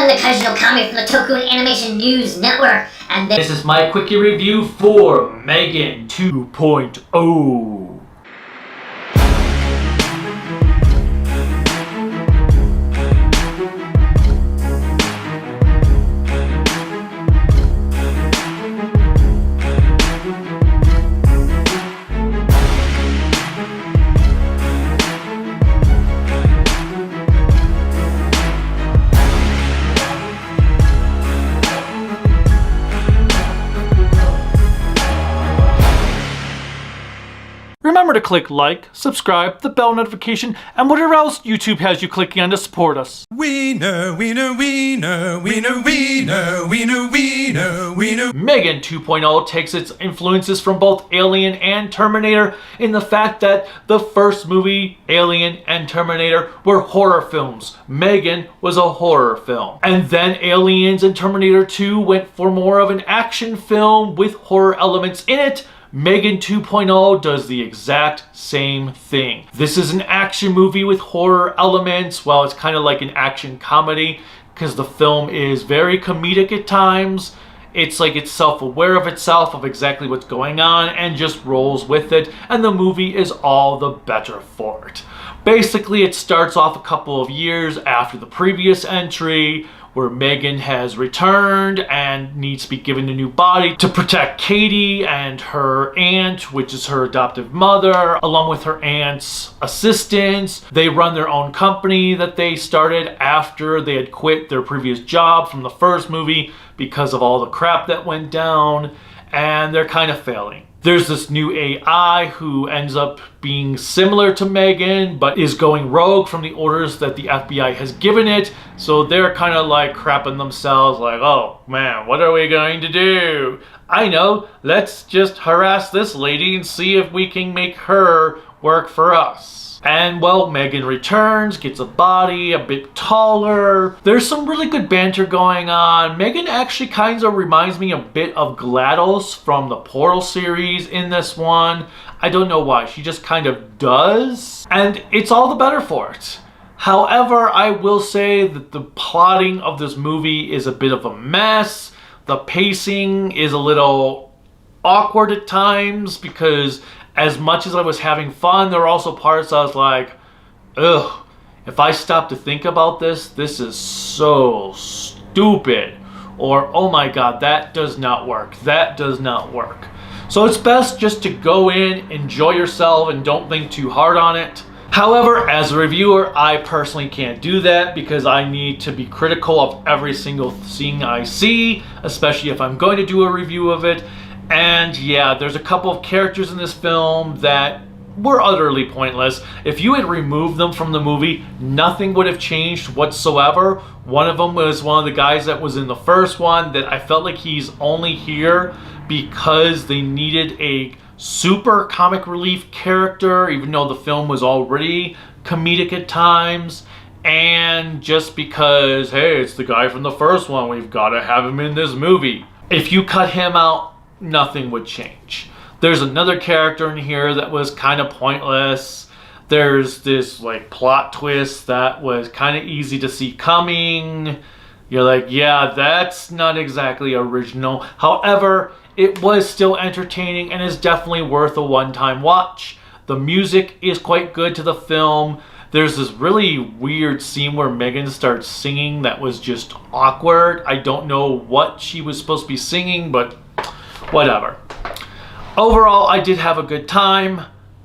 I'm the Kaijino Kami from the Toku and Animation News Network, and this is my Quickie review for Megan 2.0. Remember to click like, subscribe, the bell notification, and whatever else YouTube has you clicking on to support us. We know. Megan 2.0 takes its influences from both Alien and Terminator in the fact that the first movie, Alien and Terminator, were horror films. Megan was a horror film. And then Aliens and Terminator 2 went for more of an action film with horror elements in it. Megan 2.0 does the exact same thing. This is an action movie with horror elements. Well, it's kind of like an action comedy because the film is very comedic at times. It's like it's self-aware of itself, of exactly what's going on, and just rolls with it. And the movie is all the better for it. Basically, it starts off a couple of years after the previous entry, where Megan has returned and needs to be given a new body to protect Katie and her aunt, which is her adoptive mother, along with her aunt's assistants. They run their own company that they started after they had quit their previous job from the first movie because of all the crap that went down, and they're kind of failing. There's this new AI who ends up being similar to Megan, but is going rogue from the orders that the FBI has given it. So they're kind of like crapping themselves like, oh man, what are we going to do? I know, let's just harass this lady and see if we can make her work for us. And well, Megan returns, gets a body, a bit taller. There's some really good banter going on. Megan actually kind of reminds me a bit of GLaDOS from the Portal series in this one. I don't know why, she just kind of does. And it's all the better for it. However, I will say that the plotting of this movie is a bit of a mess. The pacing is a little awkward at times because as much as I was having fun, there were also parts I was like, ugh, if I stop to think about this, this is so stupid. Or, oh my god, that does not work. That does not work. So it's best just to go in, enjoy yourself, and don't think too hard on it. However, as a reviewer, I personally can't do that because I need to be critical of every single thing I see, especially if I'm going to do a review of it. And yeah, there's a couple of characters in this film that were utterly pointless. If you had removed them from the movie, nothing would have changed whatsoever. One of them was one of the guys that was in the first one that I felt like he's only here because they needed a super comic relief character, even though the film was already comedic at times. And just because, hey, it's the guy from the first one, we've got to have him in this movie. If you cut him out, nothing would change. There's another character in here that was kind of pointless. There's this like plot twist that was kind of easy to see coming. You're like, yeah, that's not exactly original. However, it was still entertaining and is definitely worth a one-time watch. The music is quite good to the film. There's this really weird scene where Megan starts singing that was just awkward. I don't know what she was supposed to be singing, but whatever. Overall, I did have a good time.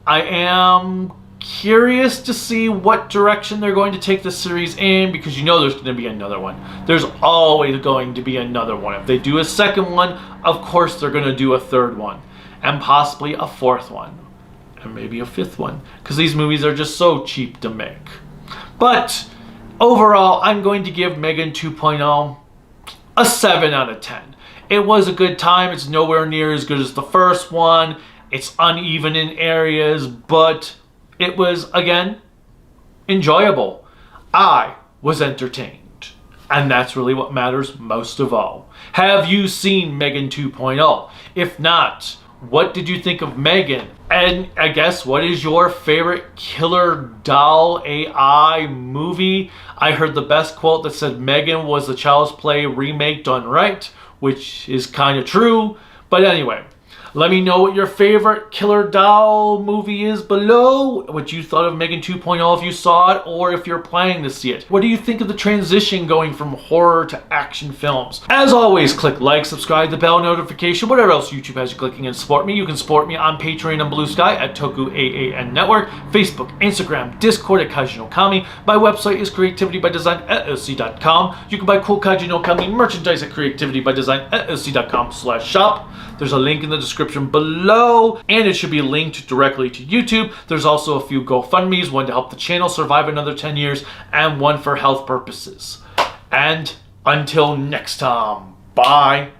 I am curious to see what direction they're going to take the series in because you know there's going to be another one. There's always going to be another one. If they do a second one, of course they're going to do a third one and possibly a fourth one and maybe a fifth one because these movies are just so cheap to make. But overall, I'm going to give Megan 2.0 a 7 out of 10. It was a good time. It's nowhere near as good as the first one. It's uneven in areas, but it was, again, enjoyable. I was entertained. And that's really what matters most of all. Have you seen Megan 2.0? If not, What did you think of Megan? And I guess, what is your favorite killer doll AI movie? I heard the best quote that said Megan was the Child's Play remake done right, which is kind of true. But anyway, let me know what your favorite killer doll movie is below. What you thought of Megan 2.0 if you saw it, or if you're planning to see it. What do you think of the transition going from horror to action films? As always, click like, subscribe, the bell notification, whatever else YouTube has you clicking, and support me. You can support me on Patreon and Bluesky at tokuaannetwork, Facebook, Instagram, Discord at Kaiji no Kami. My website is creativitybydesign.sc.com. You can buy cool Kaiji no Kami merchandise at creativitybydesign.sc.com/shop. There's a link in the description below, and it should be linked directly to YouTube. There's also a few GoFundMes, one to help the channel survive another 10 years, and one for health purposes. And until next time, bye.